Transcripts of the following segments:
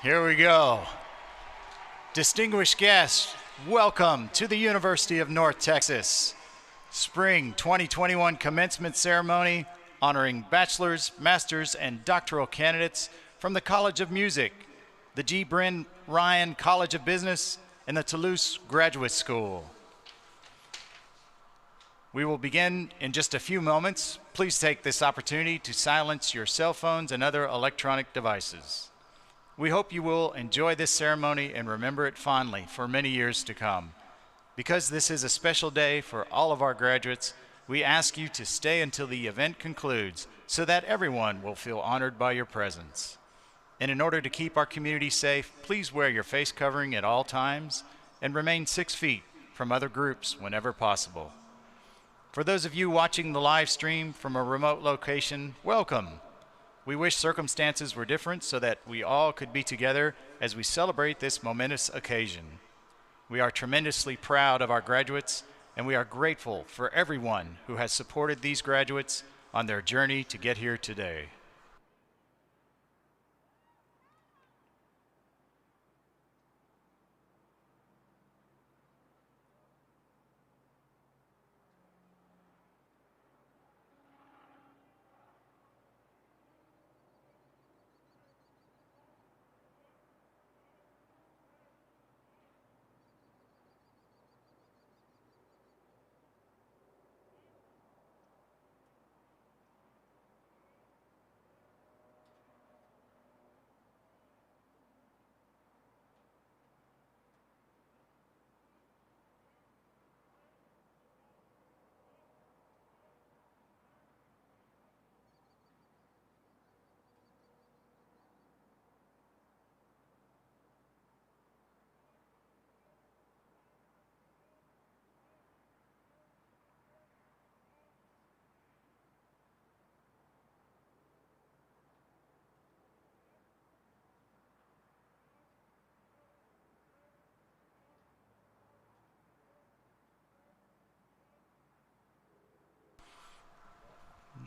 Here we go. Distinguished guests, welcome to the University of North Texas Spring 2021 Commencement Ceremony honoring bachelor's, master's, and doctoral candidates from the College of Music, the G. Brent Ryan College of Business, and the Toulouse Graduate School. We will begin in just a few moments. Please take this opportunity to silence your cell phones and other electronic devices. We hope you will enjoy this ceremony and remember it fondly for many years to come. Because this is a special day for all of our graduates, we ask you to stay until the event concludes so that everyone will feel honored by your presence. And in order to keep our community safe, please wear your face covering at all times and remain 6 feet from other groups whenever possible. For those of you watching the live stream from a remote location, welcome. We wish circumstances were different so that we all could be together as we celebrate this momentous occasion. We are tremendously proud of our graduates, and we are grateful for everyone who has supported these graduates on their journey to get here today.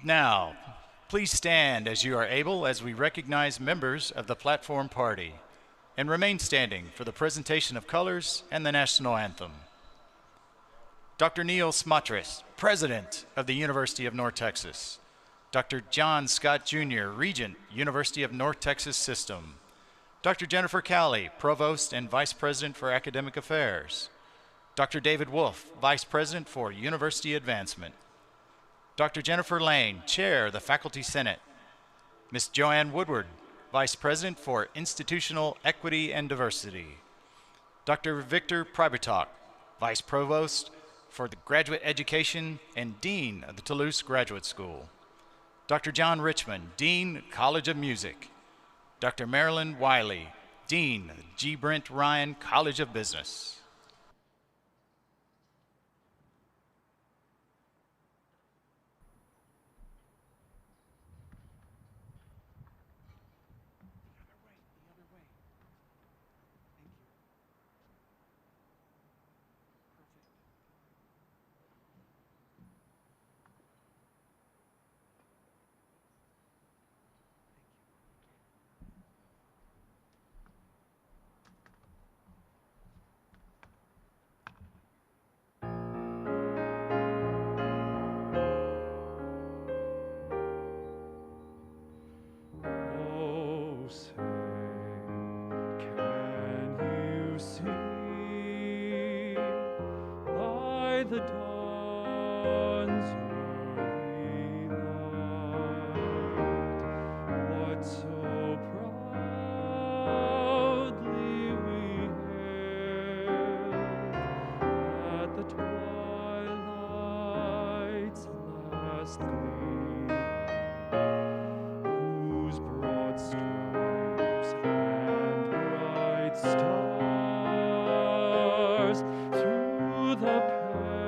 Now, please stand as you are able as we recognize members of the Platform Party, and remain standing for the presentation of colors and the national anthem. Dr. Neil Smatras, President of the University of North Texas. Dr. John Scott Jr., Regent, University of North Texas System. Dr. Jennifer Cowley, Provost and Vice President for Academic Affairs. Dr. David Wolf, Vice President for University Advancement. Dr. Jennifer Lane, Chair of the Faculty Senate. Ms. Joanne Woodward, Vice President for Institutional Equity and Diversity. Dr. Victor Pribitok, Vice Provost for the Graduate Education and Dean of the Toulouse Graduate School. Dr. John Richmond, Dean, College of Music. Dr. Marilyn Wiley, Dean, G. Brent Ryan College of Business. Oh, say, can you see by the dawn's early light what so proudly we hailed at the twilight's last gleam, whose broad stripes and bright stars through the perilous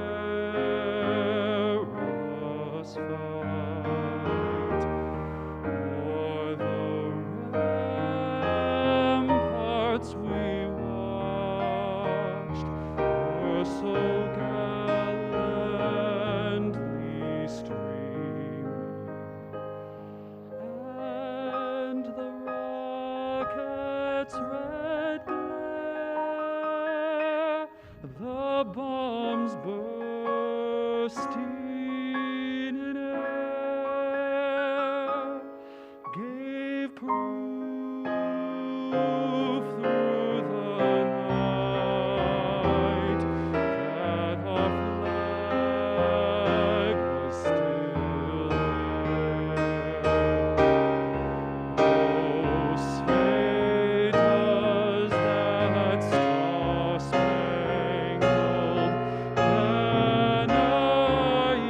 prove through the night that our flag was still there. Oh, say does that star-spangled banner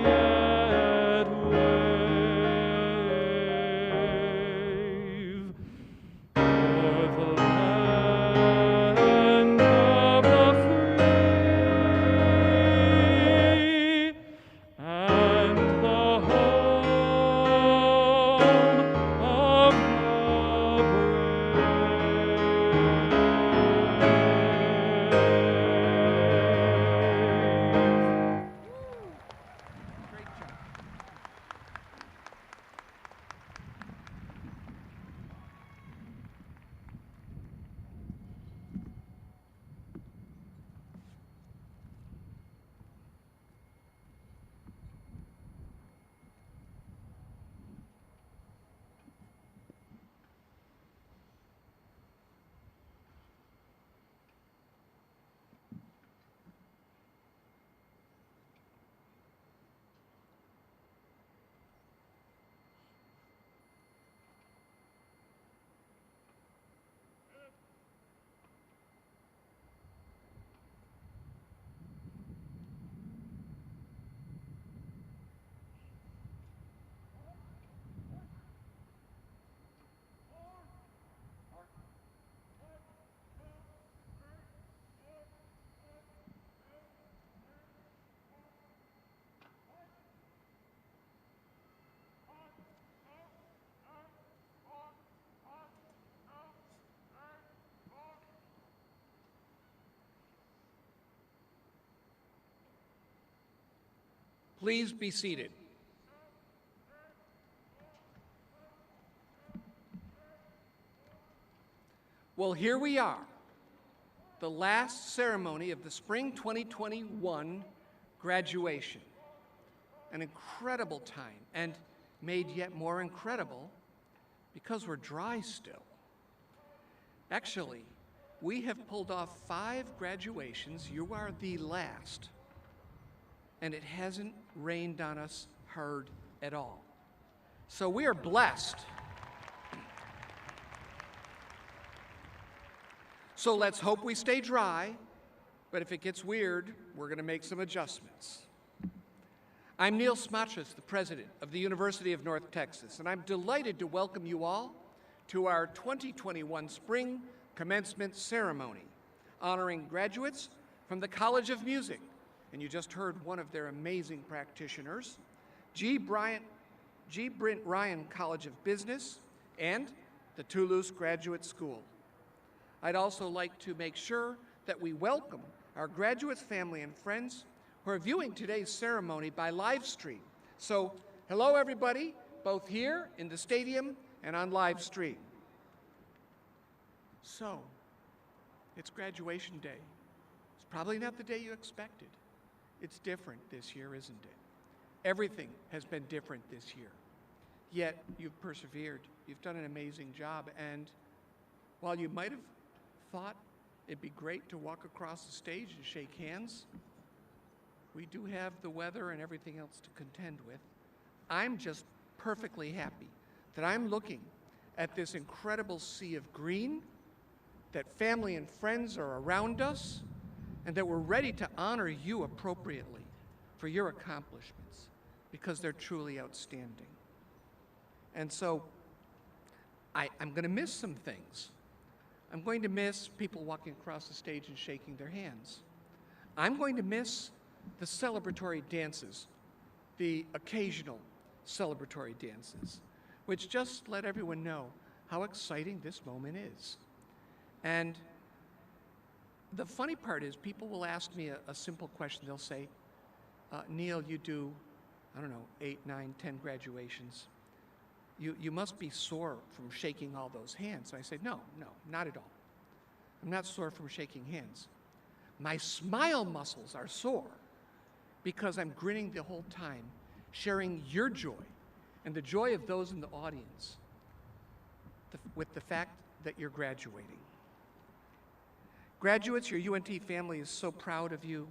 yet wave o'er the land of the free and the home of the brave? Great job. Please be seated. Well, here we are, the last ceremony of the spring 2021 graduation. An incredible time, and made yet more incredible because we're dry still. Actually, we have pulled off 5 graduations. You are the last. And it hasn't rained on us hard at all. So we are blessed. So let's hope we stay dry, but if it gets weird, we're going to make some adjustments. I'm Neil Smachis, the president of the University of North Texas, and I'm delighted to welcome you all to our 2021 spring commencement ceremony, honoring graduates from the College of Music. And you just heard one of their amazing practitioners, G. Brent Ryan College of Business and the Toulouse Graduate School. I'd also like to make sure that we welcome our graduates, family, and friends who are viewing today's ceremony by live stream. So, hello everybody, both here in the stadium and on live stream. So, it's graduation day. It's probably not the day you expected. It's different this year, isn't it? Everything has been different this year. Yet, you've persevered. You've done an amazing job. And while you might have thought it'd be great to walk across the stage and shake hands, we do have the weather and everything else to contend with. I'm just perfectly happy that I'm looking at this incredible sea of green, that family and friends are around us, and that we're ready to honor you appropriately for your accomplishments, because they're truly outstanding. And so, I'm going to miss some things. I'm going to miss people walking across the stage and shaking their hands. I'm going to miss the celebratory dances, the occasional celebratory dances, which just let everyone know how exciting this moment is. And the funny part is, people will ask me a simple question. They'll say, Neil, you do, I don't know, 8, 9, 10 graduations. You must be sore from shaking all those hands. And I say, no, not at all. I'm not sore from shaking hands. My smile muscles are sore because I'm grinning the whole time, sharing your joy and the joy of those in the audience. with the fact that you're graduating. Graduates, your UNT family is so proud of you.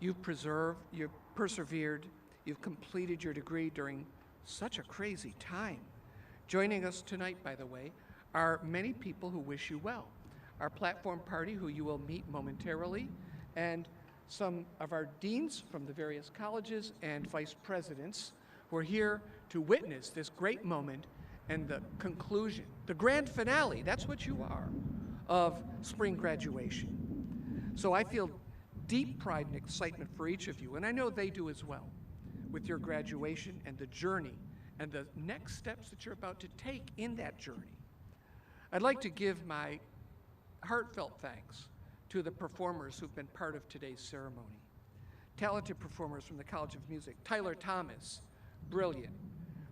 You've persevered, you've completed your degree during such a crazy time. Joining us tonight, by the way, are many people who wish you well. Our platform party, who you will meet momentarily, and some of our deans from the various colleges and vice presidents who are here to witness this great moment and the conclusion, the grand finale, that's what you are, of spring graduation. So I feel deep pride and excitement for each of you, and I know they do as well, with your graduation and the journey and the next steps that you're about to take in that journey. I'd like to give my heartfelt thanks to the performers who've been part of today's ceremony. Talented performers from the College of Music, Tyler Thomas, brilliant,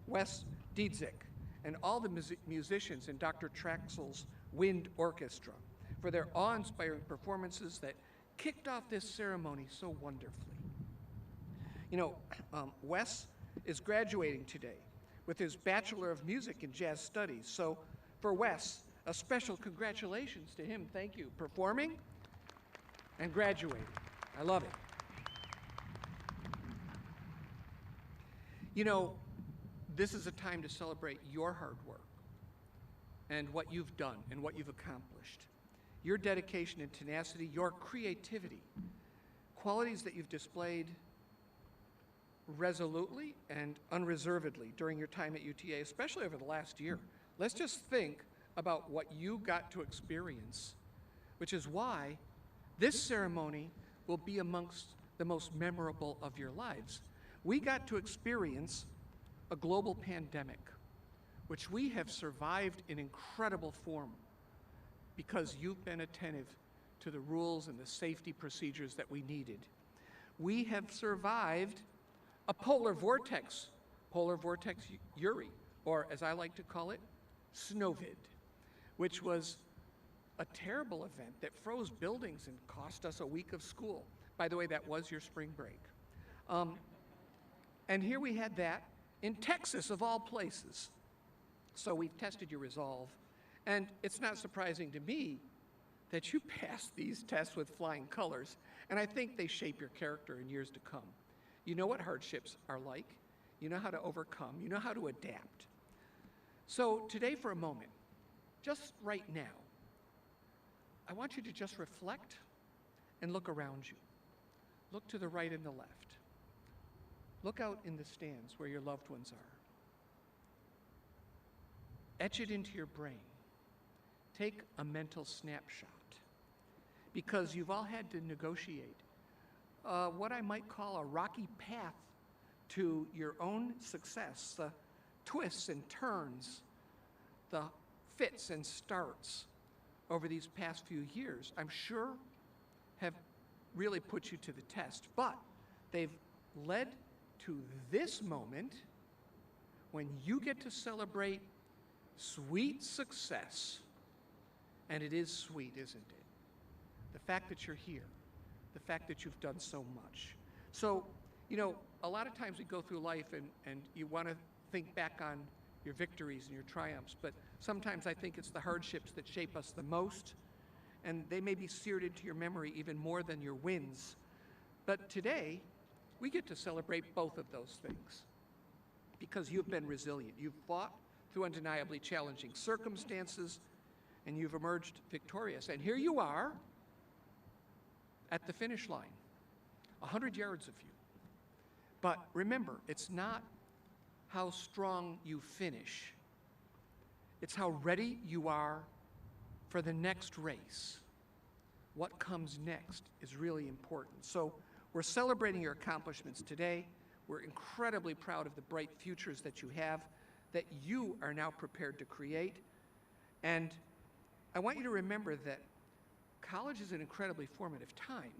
Wes Dietzick, and all the musicians in Dr. Traxel's Wind Orchestra for their awe-inspiring performances that kicked off this ceremony so wonderfully. You know, Wes is graduating today with his Bachelor of Music in Jazz Studies. So for Wes, a special congratulations to him. Thank you. Performing and graduating. I love it. You know, this is a time to celebrate your hard work and what you've done and what you've accomplished. Your dedication and tenacity, your creativity, qualities that you've displayed resolutely and unreservedly during your time at UTA, especially over the last year. Let's just think about what you got to experience, which is why this ceremony will be amongst the most memorable of your lives. We got to experience a global pandemic, which we have survived in incredible form because you've been attentive to the rules and the safety procedures that we needed. We have survived a polar vortex Uri, or as I like to call it, Snowvid, which was a terrible event that froze buildings and cost us a week of school. By the way, that was your spring break. And here we had that in Texas, of all places. So we've tested your resolve, and it's not surprising to me that you passed these tests with flying colors, and I think they shape your character in years to come. You know what hardships are like, you know how to overcome, you know how to adapt. So today, for a moment, just right now, I want you to just reflect and look around you. Look to the right and the left. Look out in the stands where your loved ones are. Etch it into your brain. Take a mental snapshot, because you've all had to negotiate what I might call a rocky path to your own success, the twists and turns, the fits and starts over these past few years, I'm sure have really put you to the test, but they've led to this moment when you get to celebrate sweet success. And it is sweet, isn't it? The fact that you're here, the fact that you've done so much. So, you know, a lot of times we go through life and you want to think back on your victories and your triumphs, but sometimes I think it's the hardships that shape us the most, and they may be seared into your memory even more than your wins. But today, we get to celebrate both of those things because you've been resilient. You've fought through undeniably challenging circumstances, and you've emerged victorious. And here you are at the finish line, 100 yards of you. But remember, it's not how strong you finish. It's how ready you are for the next race. What comes next is really important. So we're celebrating your accomplishments today. We're incredibly proud of the bright futures that you have, that you are now prepared to create. And I want you to remember that college is an incredibly formative time.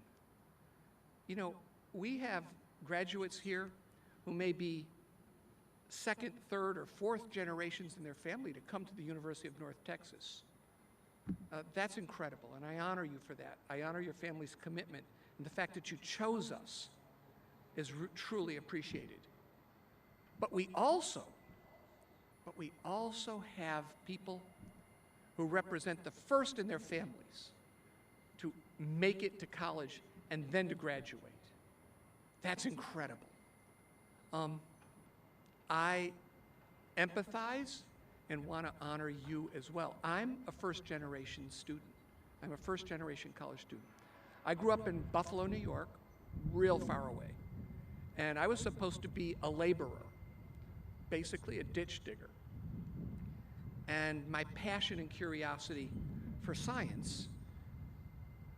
You know, we have graduates here who may be second, third, or fourth generations in their family to come to the University of North Texas. That's incredible, and I honor you for that. I honor your family's commitment, and the fact that you chose us is truly appreciated. But we also have people who represent the first in their families to make it to college and then to graduate. That's incredible. I empathize and want to honor you as well. I'm a first-generation student. I'm a first-generation college student. I grew up in Buffalo, New York, real far away. And I was supposed to be a laborer, basically a ditch digger. And my passion and curiosity for science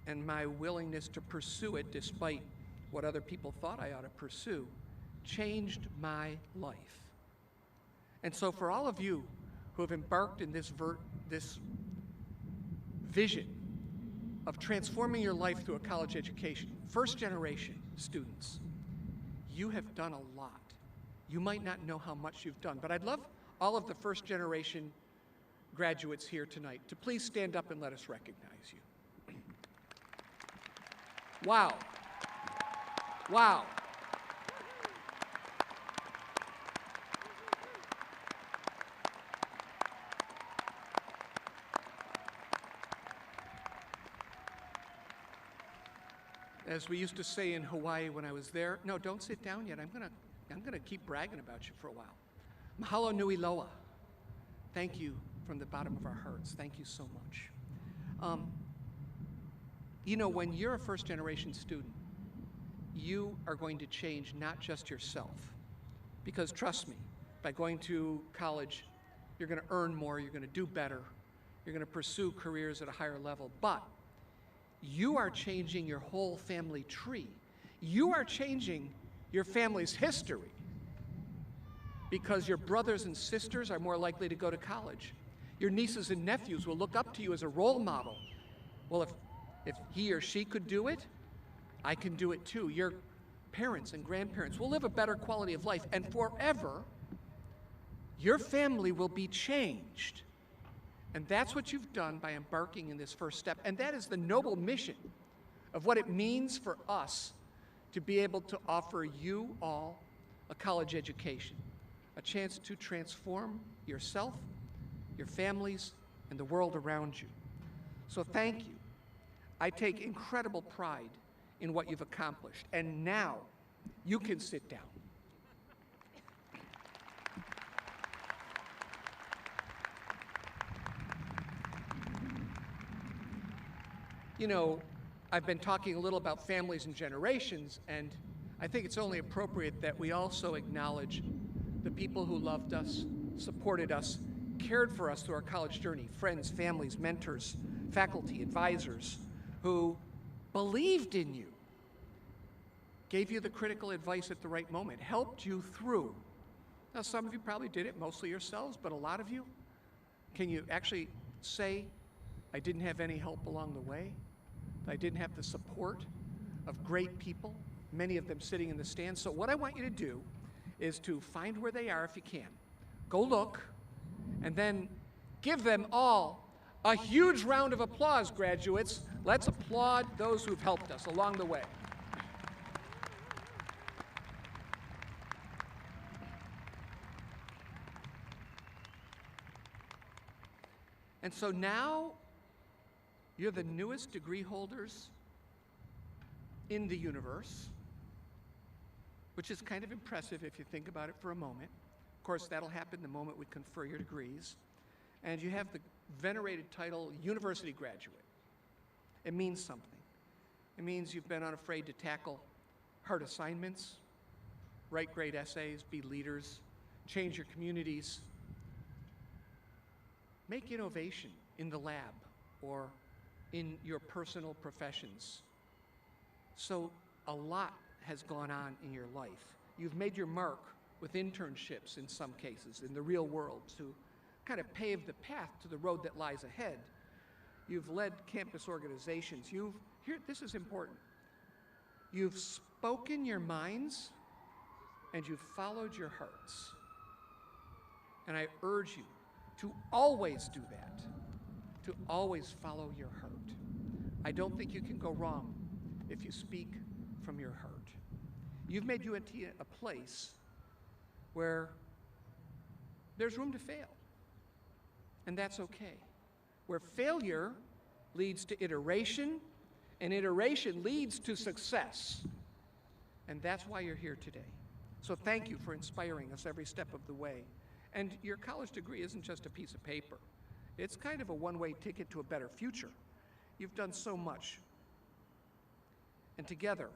and my willingness to pursue it despite what other people thought I ought to pursue changed my life. And so for all of you who have embarked in this vision of transforming your life through a college education, first-generation students, you have done a lot. You might not know how much you've done, but I'd love all of the first-generation graduates here tonight to please stand up and let us recognize you. Wow. Wow. As we used to say in Hawaii when I was there, no, don't sit down yet. I'm gonna keep bragging about you for a while. Mahalo nui loa. Thank you from the bottom of our hearts. Thank you so much. You know, when you're a first-generation student, you are going to change not just yourself, because trust me, by going to college, you're going to earn more, you're going to do better, you're going to pursue careers at a higher level, but you are changing your whole family tree. You are changing your family's history because your brothers and sisters are more likely to go to college. Your nieces and nephews will look up to you as a role model. Well, if he or she could do it, I can do it too. Your parents and grandparents will live a better quality of life, and forever, your family will be changed. And that's what you've done by embarking in this first step. And that is the noble mission of what it means for us to be able to offer you all a college education, a chance to transform yourself, your families, and the world around you. So thank you. I take incredible pride in what you've accomplished. And now you can sit down. You know, I've been talking a little about families and generations, and I think it's only appropriate that we also acknowledge the people who loved us, supported us, cared for us through our college journey, friends, families, mentors, faculty, advisors, who believed in you, gave you the critical advice at the right moment, helped you through. Now, some of you probably did it mostly yourselves, but a lot of you, can you actually say, I didn't have any help along the way? I didn't have the support of great people, many of them sitting in the stands. So what I want you to do is to find where they are if you can. Go look, and then give them all a huge round of applause, graduates. Let's applaud those who've helped us along the way. And so now, you're the newest degree holders in the universe, which is kind of impressive if you think about it for a moment. Of course, that'll happen the moment we confer your degrees. And you have the venerated title university graduate. It means something. It means you've been unafraid to tackle hard assignments, write great essays, be leaders, change your communities, make innovation in the lab or in your personal professions. So a lot has gone on in your life. You've made your mark with internships in some cases in the real world to kind of pave the path to the road that lies ahead. You've led campus organizations. This is important. You've spoken your minds and you've followed your hearts. And I urge you to always do that, to always follow your heart. I don't think you can go wrong if you speak from your heart. You've made UNT a place where there's room to fail, and that's okay. where failure leads to iteration, and iteration leads to success. And that's why you're here today. So thank you for inspiring us every step of the way. And your college degree isn't just a piece of paper. It's kind of a one-way ticket to a better future. You've done so much. And together,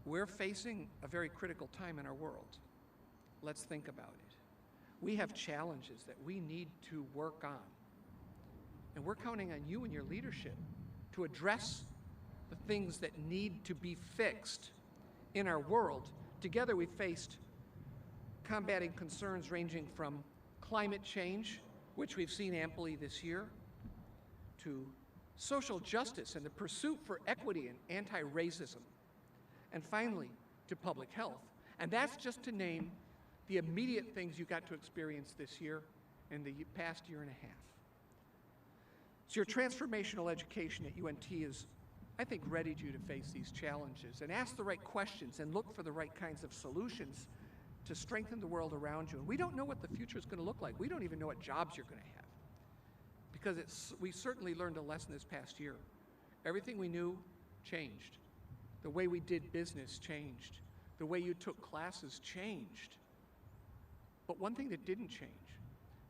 we're facing a very critical time in our world. Let's think about it. We have challenges that we need to work on. And we're counting on you and your leadership to address the things that need to be fixed in our world. Together we faced combating concerns ranging from climate change, which we've seen amply this year, to social justice and the pursuit for equity and anti-racism, and finally to public health. And that's just to name the immediate things you got to experience this year and the past year and a half. So your transformational education at UNT is, I think, readied you to face these challenges and ask the right questions and look for the right kinds of solutions to strengthen the world around you. And we don't know what the future is going to look like. We don't even know what jobs you're going to have, because we certainly learned a lesson this past year. Everything we knew changed. The way we did business changed. The way you took classes changed. But one thing that didn't change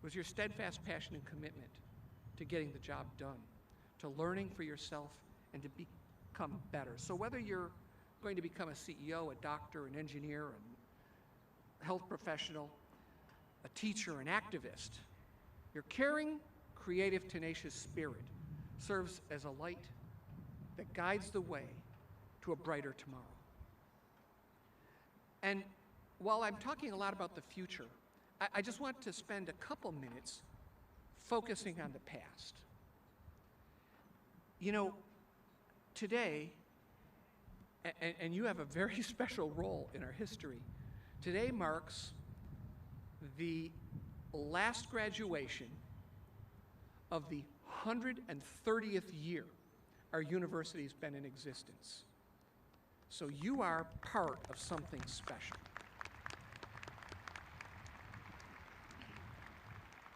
was your steadfast passion and commitment to getting the job done, to learning for yourself, and to become better. So whether you're going to become a CEO, a doctor, an engineer, a health professional, a teacher, an activist, your caring, creative, tenacious spirit serves as a light that guides the way to a brighter tomorrow. And while I'm talking a lot about the future, I just want to spend a couple minutes focusing on the past. You know, today, and you have a very special role in our history, today marks the last graduation of the 130th year our university's been in existence. So you are part of something special.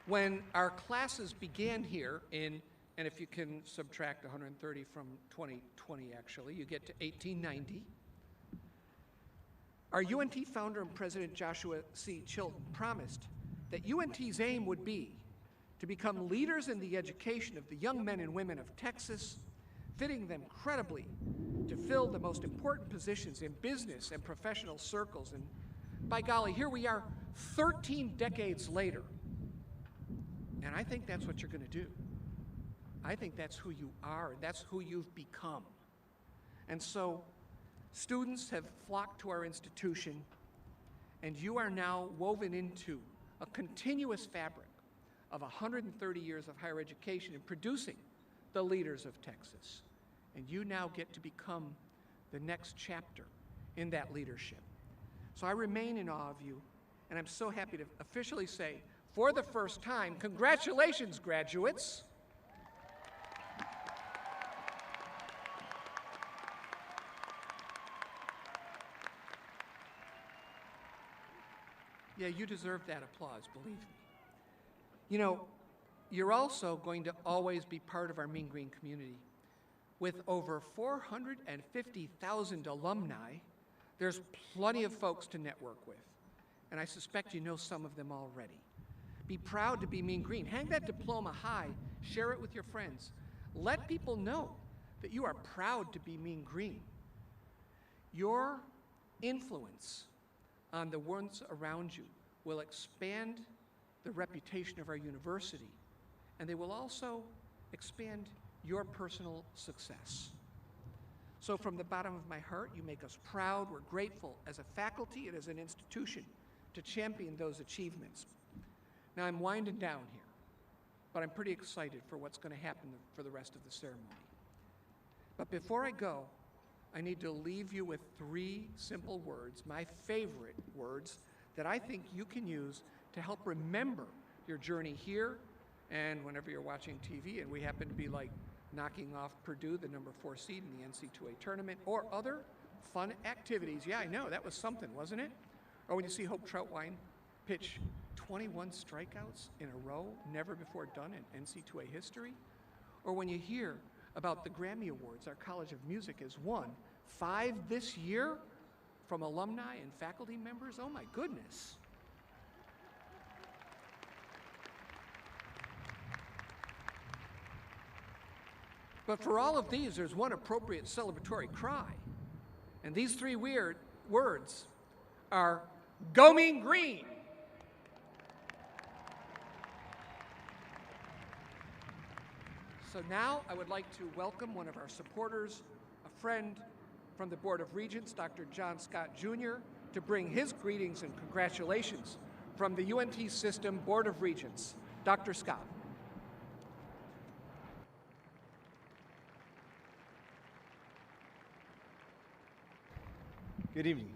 When our classes began here and if you can subtract 130 from 2020 actually, you get to 1890. Our UNT founder and president Joshua C. Chilton promised that UNT's aim would be to become leaders in the education of the young men and women of Texas, fitting them credibly to fill the most important positions in business and professional circles. And by golly, here we are 13 decades later. And I think that's what you're going to do. I think that's who you are, and that's who you've become. And so students have flocked to our institution, and you are now woven into a continuous fabric of 130 years of higher education and producing the leaders of Texas. And you now get to become the next chapter in that leadership. So I remain in awe of you, and I'm so happy to officially say, for the first time, congratulations, graduates. Yeah, you deserve that applause, believe me. You know, you're also going to always be part of our Mean Green community. With over 450,000 alumni, there's plenty of folks to network with. And I suspect you know some of them already. Be proud to be Mean Green. Hang that diploma high. Share it with your friends. Let people know that you are proud to be Mean Green. Your influence on the ones around you will expand the reputation of our university, and they will also expand your personal success. So from the bottom of my heart, you make us proud. We're grateful as a faculty and as an institution to champion those achievements. Now I'm winding down here, but I'm pretty excited for what's going to happen for the rest of the ceremony. But before I go, I need to leave you with 3 simple words, my favorite words, that I think you can use to help remember your journey here and whenever you're watching TV and we happen to be like knocking off Purdue, the number 4 seed in the NC2A tournament, or other fun activities. Yeah, I know, that was something, wasn't it? Or when you see Hope Troutwine pitch 21 strikeouts in a row, never before done in NC2A history? Or when you hear about the Grammy Awards our College of Music has won, 5 this year from alumni and faculty members? Oh my goodness. But for all of these, there's one appropriate celebratory cry. And these 3 weird words are, "Go Mean Green!" So now I would like to welcome one of our supporters, a friend from the Board of Regents, Dr. John Scott Jr., to bring his greetings and congratulations from the UNT System Board of Regents. Dr. Scott. Good evening.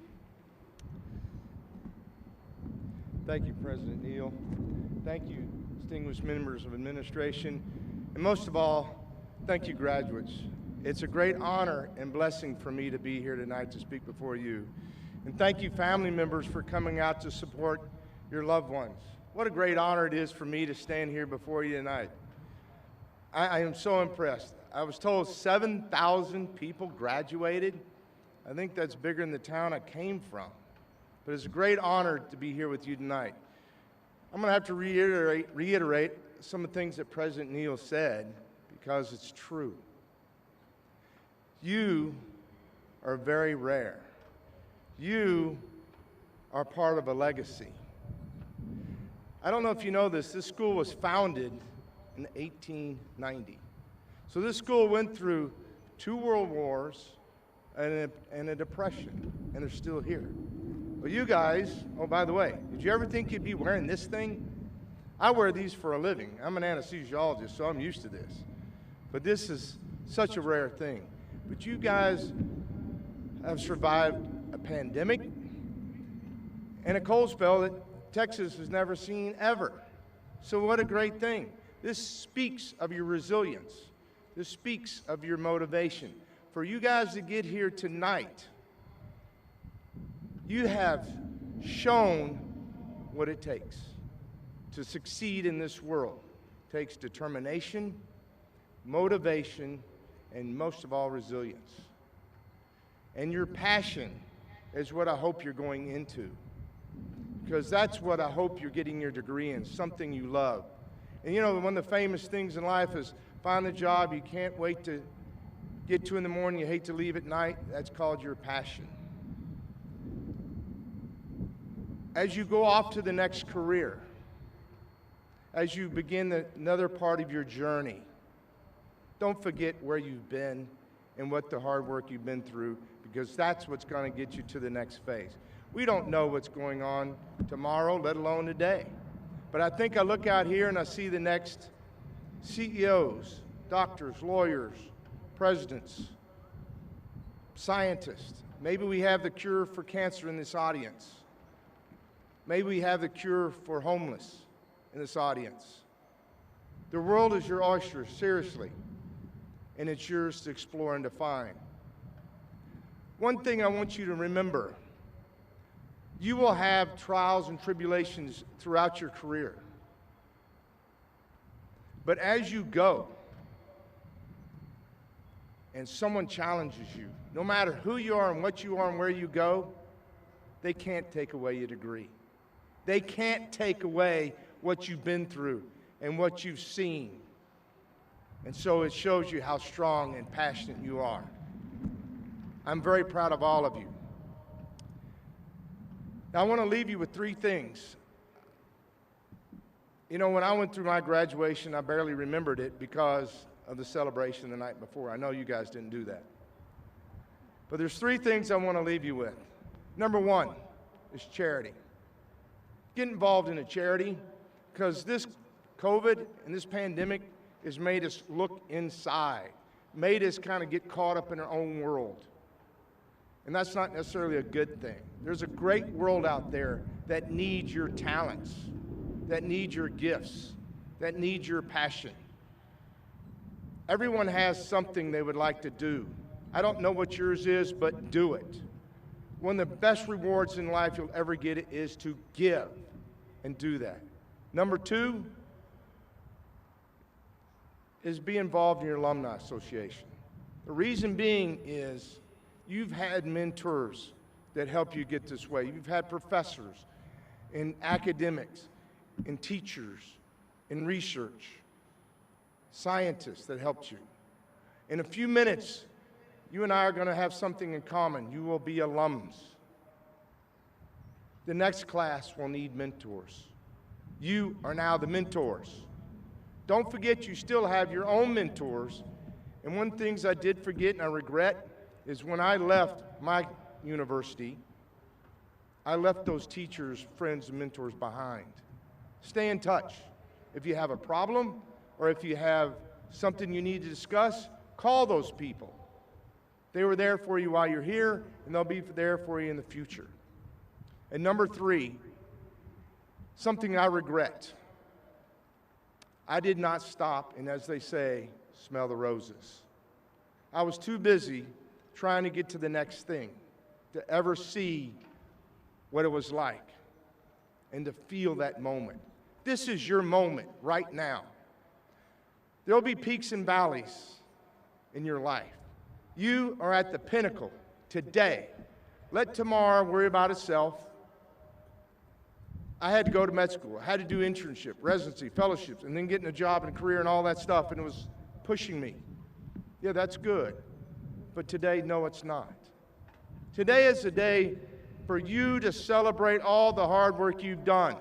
Thank you, President Neal. Thank you, distinguished members of administration. And most of all, thank you, graduates. It's a great honor and blessing for me to be here tonight to speak before you. And thank you, family members, for coming out to support your loved ones. What a great honor it is for me to stand here before you tonight. I am so impressed. I was told 7,000 people graduated. I think that's bigger than the town I came from. But it's a great honor to be here with you tonight. I'm going to have to reiterate some of the things that President Neal said because it's true. You are very rare. You are part of a legacy. I don't know if you know this, this school was founded in 1890. So this school went through 2 world wars and a depression, and they're still here. Well, you guys, oh, by the way, did you ever think you'd be wearing this thing? I wear these for a living. I'm an anesthesiologist, so I'm used to this. But this is such a rare thing. But you guys have survived a pandemic and a cold spell that Texas has never seen ever. So what a great thing. This speaks of your resilience. This speaks of your motivation. For you guys to get here tonight, you have shown what it takes to succeed in this world. It takes determination, motivation, and most of all, resilience. And your passion is what I hope you're going into, because that's what I hope you're getting your degree in, something you love. And you know, one of the famous things in life is find a job you can't wait to get to in the morning, you hate to leave at night. That's called your passion. As you go off to the next career, as you begin another part of your journey, don't forget where you've been and what the hard work you've been through, because that's what's going to get you to the next phase. We don't know what's going on tomorrow, let alone today. But I think I look out here and I see the next CEOs, doctors, lawyers, presidents, scientists. Maybe we have the cure for cancer in this audience. Maybe we have the cure for homeless in this audience. The world is your oyster, seriously, and it's yours to explore and to find. One thing I want you to remember, you will have trials and tribulations throughout your career. But as you go, and someone challenges you, no matter who you are and what you are and where you go, they can't take away your degree. They can't take away what you've been through and what you've seen. And so it shows you how strong and passionate you are. I'm very proud of all of you. Now I want to leave you with 3 things. You know, when I went through my graduation, I barely remembered it because of the celebration the night before. I know you guys didn't do that. But there's 3 things I want to leave you with. Number 1 is charity. Get involved in a charity, because this COVID and this pandemic has made us look inside, made us kind of get caught up in our own world. And that's not necessarily a good thing. There's a great world out there that needs your talents, that needs your gifts, that needs your passion. Everyone has something they would like to do. I don't know what yours is, but do it. One of the best rewards in life you'll ever get is to give and do that. Number two is be involved in your alumni association. The reason being is you've had mentors that help you get this way. You've had professors in academics, in teachers, in research, scientists that helped you. In a few minutes, you and I are going to have something in common. You will be alums. The next class will need mentors. You are now the mentors. Don't forget you still have your own mentors. And one of the things I did forget and I regret is when I left my university, I left those teachers, friends, and mentors behind. Stay in touch. If you have a problem or if you have something you need to discuss, call those people. They were there for you while you're here, and they'll be there for you in the future. And number three, something I regret. I did not stop and, as they say, smell the roses. I was too busy trying to get to the next thing to ever see what it was like and to feel that moment. This is your moment right now. There'll be peaks and valleys in your life. You are at the pinnacle today. Let tomorrow worry about itself. I had to go to med school. I had to do internship, residency, fellowships, and then getting a job and a career and all that stuff, and it was pushing me. Yeah, that's good. But today, no, it's not. Today is the day for you to celebrate all the hard work you've done.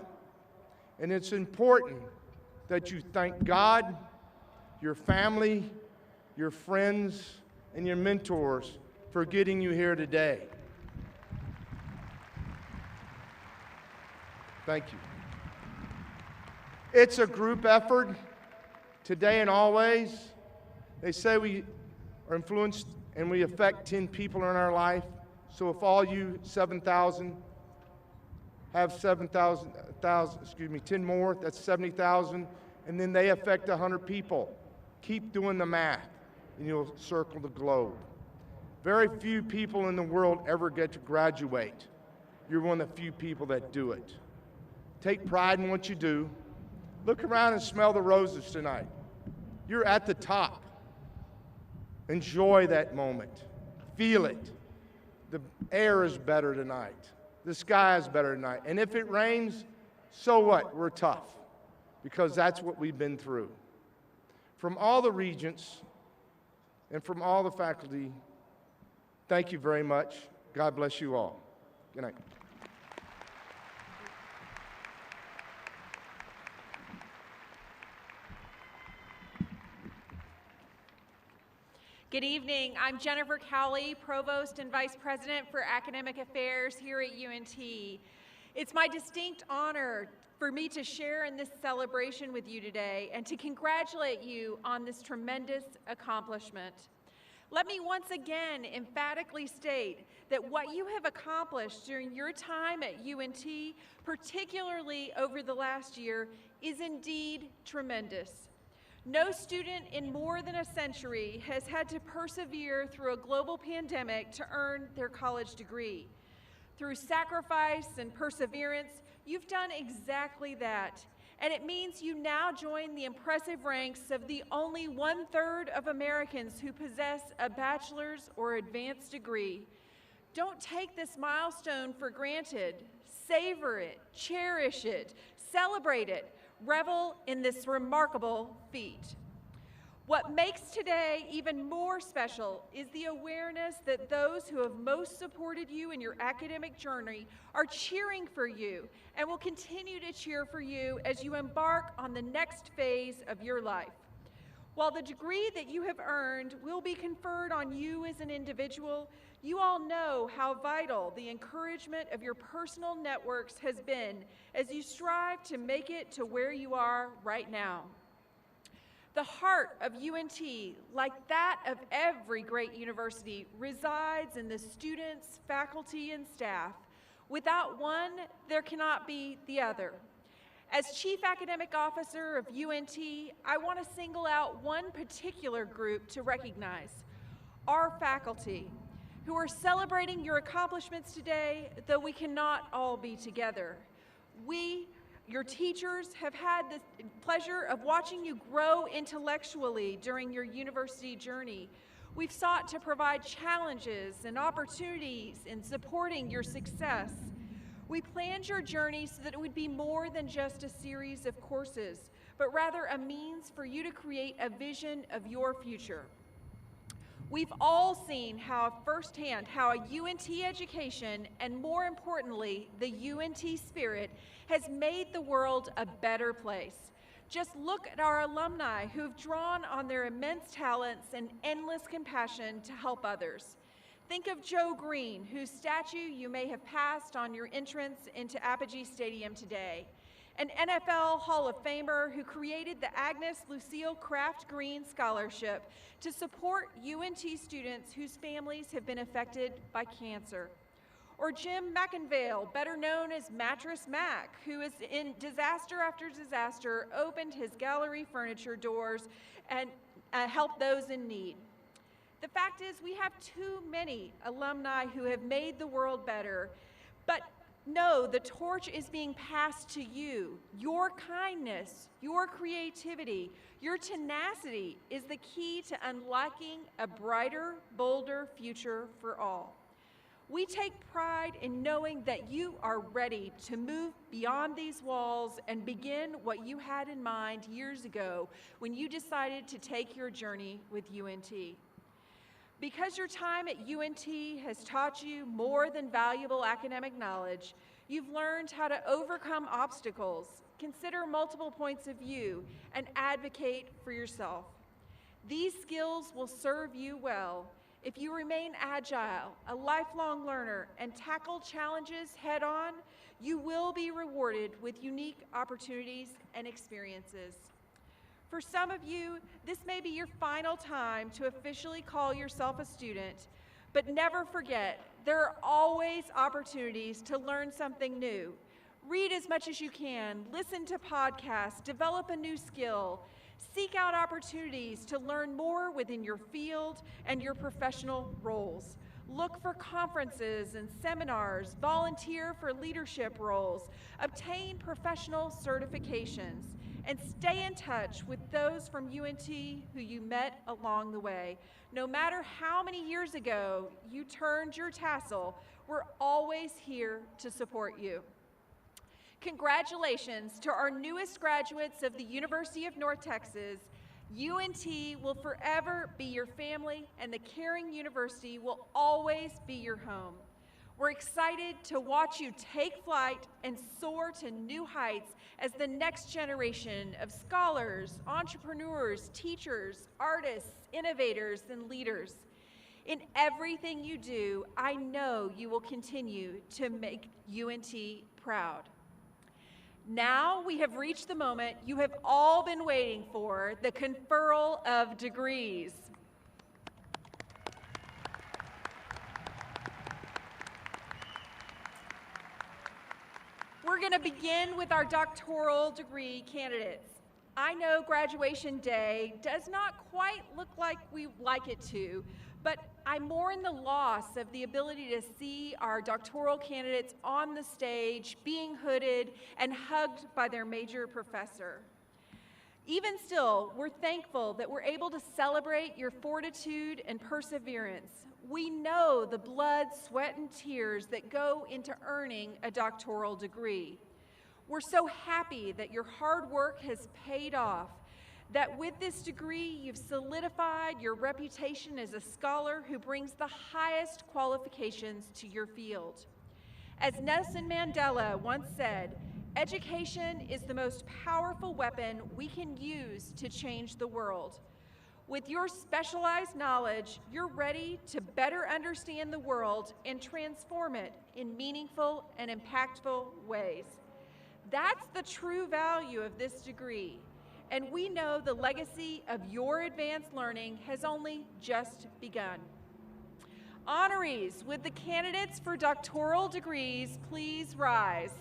And it's important that you thank God, your family, your friends, and your mentors for getting you here today. Thank you. It's a group effort, today and always. They say we are influenced and we affect 10 people in our life. So if all you 7,000 have 10 more, that's 70,000, and then they affect 100 people. Keep doing the math, and you'll circle the globe. Very few people in the world ever get to graduate. You're one of the few people that do it. Take pride in what you do. Look around and smell the roses tonight. You're at the top. Enjoy that moment. Feel it. The air is better tonight. The sky is better tonight. And if it rains, so what? We're tough, because that's what we've been through. From all the regents and from all the faculty, thank you very much. God bless you all. Good night. Good evening. I'm Jennifer Cowley, Provost and Vice President for Academic Affairs here at UNT. It's my distinct honor for me to share in this celebration with you today and to congratulate you on this tremendous accomplishment. Let me once again emphatically state that what you have accomplished during your time at UNT, particularly over the last year, is indeed tremendous. No student in more than a century has had to persevere through a global pandemic to earn their college degree. Through sacrifice and perseverance, you've done exactly that. And it means you now join the impressive ranks of the only 1/3 of Americans who possess a bachelor's or advanced degree. Don't take this milestone for granted. Savor it, cherish it, celebrate it. Revel in this remarkable feat. What makes today even more special is the awareness that those who have most supported you in your academic journey are cheering for you and will continue to cheer for you as you embark on the next phase of your life. While the degree that you have earned will be conferred on you as an individual, you all know how vital the encouragement of your personal networks has been as you strive to make it to where you are right now. The heart of UNT, like that of every great university, resides in the students, faculty, and staff. Without one, there cannot be the other. As Chief Academic Officer of UNT, I want to single out one particular group to recognize: our faculty, who are celebrating your accomplishments today, though we cannot all be together. We Your teachers have had the pleasure of watching you grow intellectually during your university journey. We've sought to provide challenges and opportunities in supporting your success. We planned your journey so that it would be more than just a series of courses, but rather a means for you to create a vision of your future. We've all seen firsthand how a UNT education, and more importantly, the UNT spirit, has made the world a better place. Just look at our alumni who've drawn on their immense talents and endless compassion to help others. Think of Joe Green, whose statue you may have passed on your entrance into Apogee Stadium today. An NFL Hall of Famer who created the Agnes Lucille Kraft Green Scholarship to support UNT students whose families have been affected by cancer. Or Jim McInvale, better known as Mattress Mac, who is in disaster after disaster opened his gallery furniture doors and helped those in need. The fact is, we have too many alumni who have made the world better, but no, the torch is being passed to you. Your kindness, your creativity, your tenacity is the key to unlocking a brighter, bolder future for all. We take pride in knowing that you are ready to move beyond these walls and begin what you had in mind years ago when you decided to take your journey with UNT. Because your time at UNT has taught you more than valuable academic knowledge, you've learned how to overcome obstacles, consider multiple points of view, and advocate for yourself. These skills will serve you well if you remain agile, a lifelong learner, and tackle challenges head on. You will be rewarded with unique opportunities and experiences. For some of you, this may be your final time to officially call yourself a student, but never forget, there are always opportunities to learn something new. Read as much as you can, listen to podcasts, develop a new skill, seek out opportunities to learn more within your field and your professional roles. Look for conferences and seminars, volunteer for leadership roles, obtain professional certifications, and stay in touch with those from UNT who you met along the way. No matter how many years ago you turned your tassel, we're always here to support you. Congratulations to our newest graduates of the University of North Texas. UNT will forever be your family, and the Caring University will always be your home. We're excited to watch you take flight and soar to new heights as the next generation of scholars, entrepreneurs, teachers, artists, innovators, and leaders. In everything you do, I know you will continue to make UNT proud. Now we have reached the moment you have all been waiting for, the conferral of degrees. We're going to begin with our doctoral degree candidates. I know graduation day does not quite look like we like it to, but I mourn the loss of the ability to see our doctoral candidates on the stage, being hooded and hugged by their major professor. Even still, we're thankful that we're able to celebrate your fortitude and perseverance. We know the blood, sweat, and tears that go into earning a doctoral degree. We're so happy that your hard work has paid off, that with this degree, you've solidified your reputation as a scholar who brings the highest qualifications to your field. As Nelson Mandela once said, education is the most powerful weapon we can use to change the world. With your specialized knowledge, you're ready to better understand the world and transform it in meaningful and impactful ways. That's the true value of this degree, and we know the legacy of your advanced learning has only just begun. Honorees, would the candidates for doctoral degrees please rise?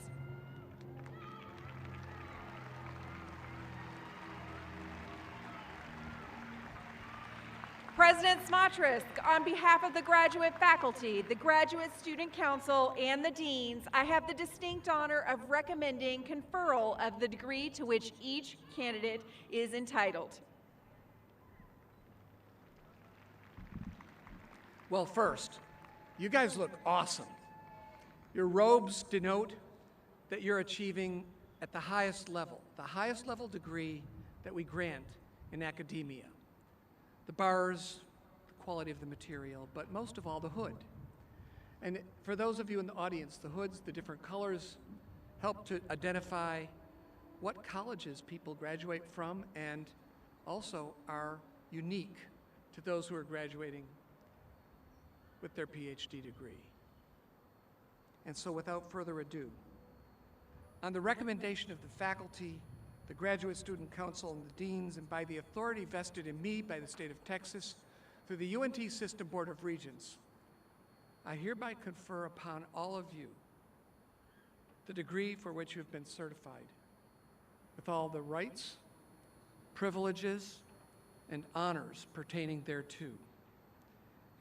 President Smotrisk, on behalf of the graduate faculty, the Graduate Student Council, and the deans, I have the distinct honor of recommending conferral of the degree to which each candidate is entitled. Well, first, you guys look awesome. Your robes denote that you're achieving at the highest level degree that we grant in academia. The bars, the quality of the material, but most of all, the hood. And for those of you in the audience, the hoods, the different colors, help to identify what colleges people graduate from and also are unique to those who are graduating with their PhD degree. And so without further ado, on the recommendation of the faculty, the Graduate Student Council, and the deans, and by the authority vested in me by the state of Texas through the UNT System Board of Regents, I hereby confer upon all of you the degree for which you have been certified, with all the rights, privileges, and honors pertaining thereto.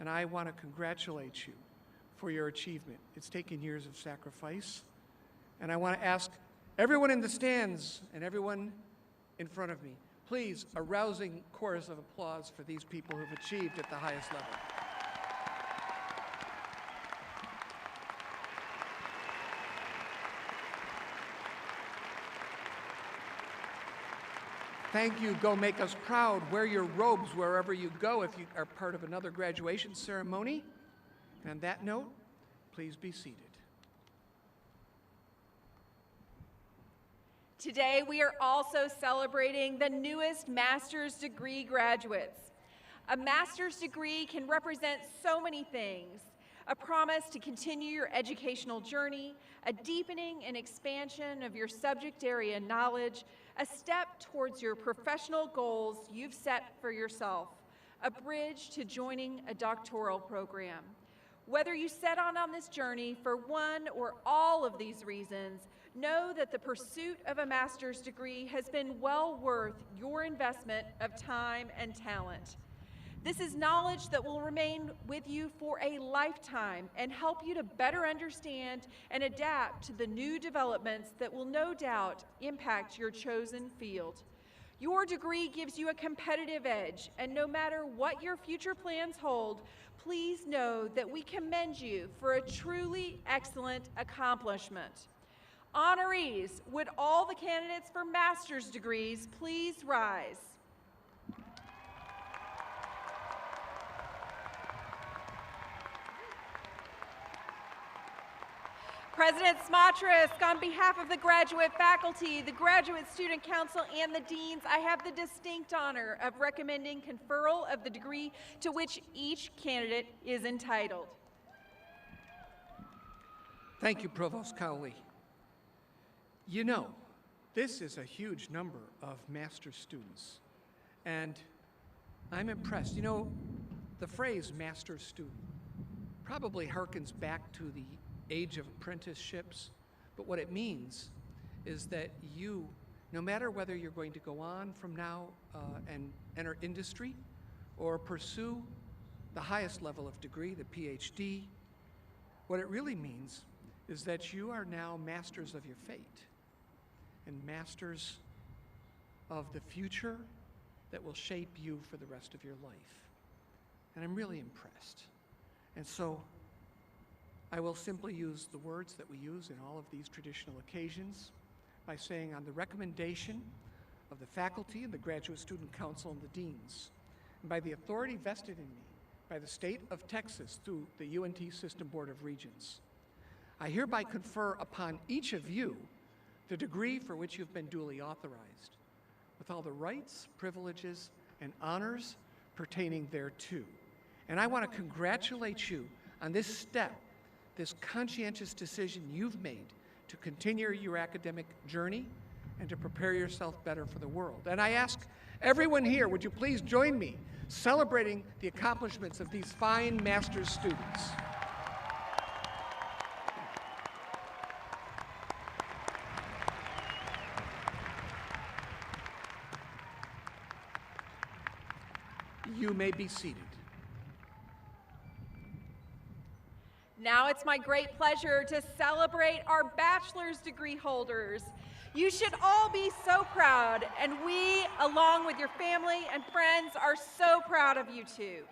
And I want to congratulate you for your achievement. It's taken years of sacrifice. And I want to ask everyone in the stands and everyone in front of me, please, a rousing chorus of applause for these people who've achieved at the highest level. Thank you. Go make us proud. Wear your robes wherever you go if you are part of another graduation ceremony. And on that note, please be seated. Today, we are also celebrating the newest master's degree graduates. A master's degree can represent so many things: a promise to continue your educational journey, a deepening and expansion of your subject area knowledge, a step towards your professional goals you've set for yourself, a bridge to joining a doctoral program. Whether you set on this journey for one or all of these reasons, know that the pursuit of a master's degree has been well worth your investment of time and talent. This is knowledge that will remain with you for a lifetime and help you to better understand and adapt to the new developments that will no doubt impact your chosen field. Your degree gives you a competitive edge, and no matter what your future plans hold, please know that we commend you for a truly excellent accomplishment. Honorees, would all the candidates for master's degrees please rise? President Smotrisk, on behalf of the graduate faculty, the Graduate Student Council, and the deans, I have the distinct honor of recommending conferral of the degree to which each candidate is entitled. Thank you, Provost Cowley. You know, this is a huge number of master's students, and I'm impressed. You know, the phrase master's student probably harkens back to the age of apprenticeships, but what it means is that you, no matter whether you're going to go on from now and enter industry or pursue the highest level of degree, the PhD, what it really means is that you are now masters of your fate and masters of the future that will shape you for the rest of your life. And I'm really impressed. And so I will simply use the words that we use in all of these traditional occasions by saying, on the recommendation of the faculty and the Graduate Student Council and the deans, and by the authority vested in me by the state of Texas through the UNT System Board of Regents, I hereby confer upon each of you the degree for which you've been duly authorized, with all the rights, privileges, and honors pertaining thereto. And I want to congratulate you on this step, this conscientious decision you've made to continue your academic journey and to prepare yourself better for the world. And I ask everyone here, would you please join me celebrating the accomplishments of these fine master's students. You may be seated. Now it's my great pleasure to celebrate our bachelor's degree holders. You should all be so proud, and we, along with your family and friends, are so proud of you too.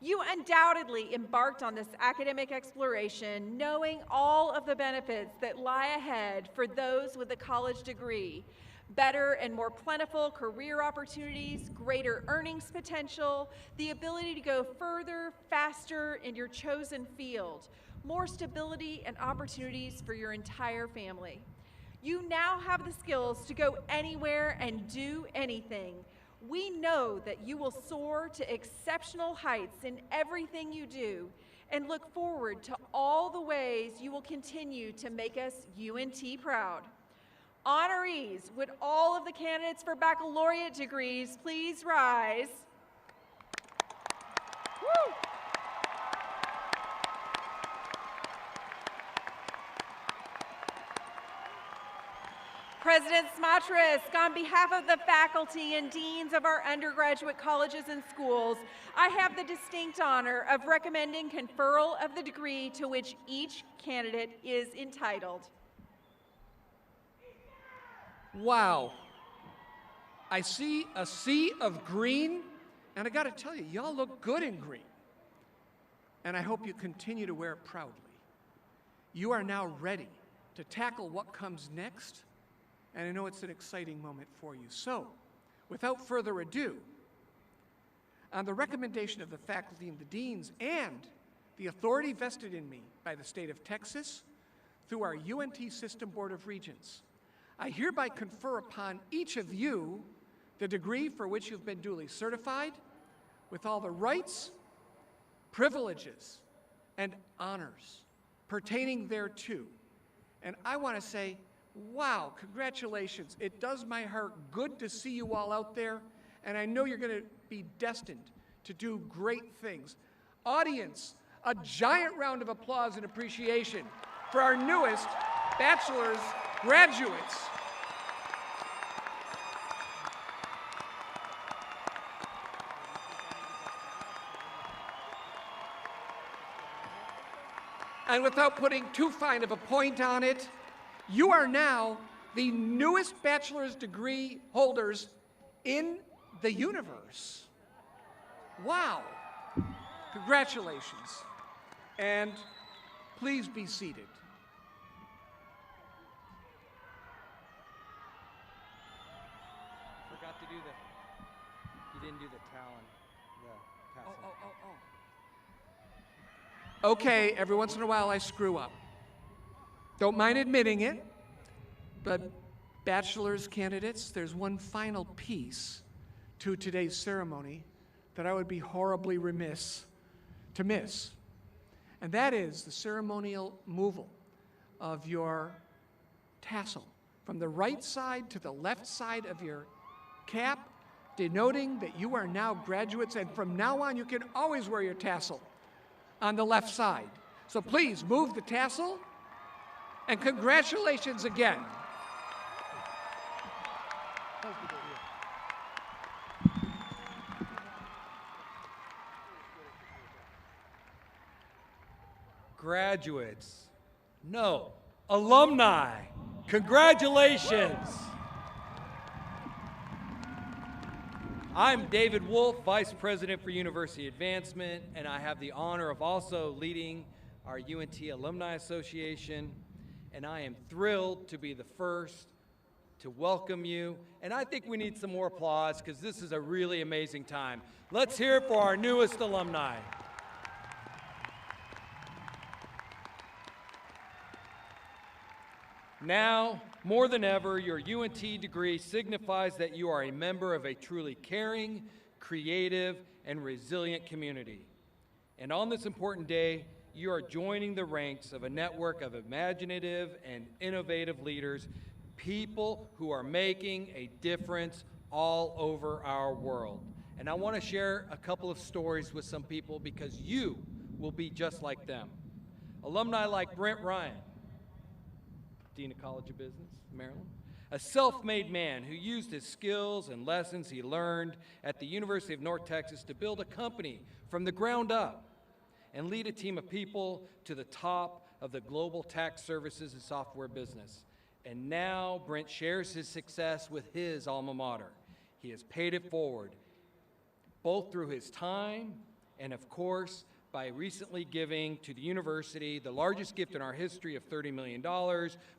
You undoubtedly embarked on this academic exploration knowing all of the benefits that lie ahead for those with a college degree. Better and more plentiful career opportunities, greater earnings potential, the ability to go further, faster in your chosen field, more stability and opportunities for your entire family. You now have the skills to go anywhere and do anything. We know that you will soar to exceptional heights in everything you do and look forward to all the ways you will continue to make us UNT proud. Honorees, would all of the candidates for baccalaureate degrees please rise? Woo! President Smatris, on behalf of the faculty and deans of our undergraduate colleges and schools, I have the distinct honor of recommending conferral of the degree to which each candidate is entitled. Wow. I see a sea of green, and I got to tell you, y'all look good in green. And I hope you continue to wear it proudly. You are now ready to tackle what comes next, and I know it's an exciting moment for you. So, without further ado, on the recommendation of the faculty and the deans and the authority vested in me by the state of Texas through our UNT System Board of Regents, I hereby confer upon each of you the degree for which you've been duly certified with all the rights, privileges, and honors pertaining thereto. And I want to say, wow, congratulations. It does my heart good to see you all out there, and I know you're going to be destined to do great things. Audience, a giant round of applause and appreciation for our newest bachelor's graduates. And without putting too fine of a point on it, you are now the newest bachelor's degree holders in the universe. Wow. Congratulations. And please be seated. Forgot to do you didn't do the talon, the tassel. Okay, every once in a while I screw up. Don't mind admitting it, but bachelor's candidates, there's one final piece to today's ceremony that I would be horribly remiss to miss. And that is the ceremonial removal of your tassel from the right side to the left side of your cap, denoting that you are now graduates, and from now on you can always wear your tassel on the left side. So please move the tassel, and congratulations again. Graduates, no, alumni, congratulations. I'm David Wolf, Vice President for University Advancement, and I have the honor of also leading our UNT Alumni Association, and I am thrilled to be the first to welcome you, and I think we need some more applause because this is a really amazing time. Let's hear it for our newest alumni. Now, more than ever, your UNT degree signifies that you are a member of a truly caring, creative, and resilient community. And on this important day, you are joining the ranks of a network of imaginative and innovative leaders, people who are making a difference all over our world. And I want to share a couple of stories with some people because you will be just like them. Alumni like Brent Ryan, Dean of College of Business, Maryland. a self-made man who used his skills and lessons he learned at the University of North Texas to build a company from the ground up and lead a team of people to the top of the global tax services and software business. And now Brent shares his success with his alma mater. He has paid it forward, both through his time and, of course, by recently giving to the university the largest gift in our history of $30 million,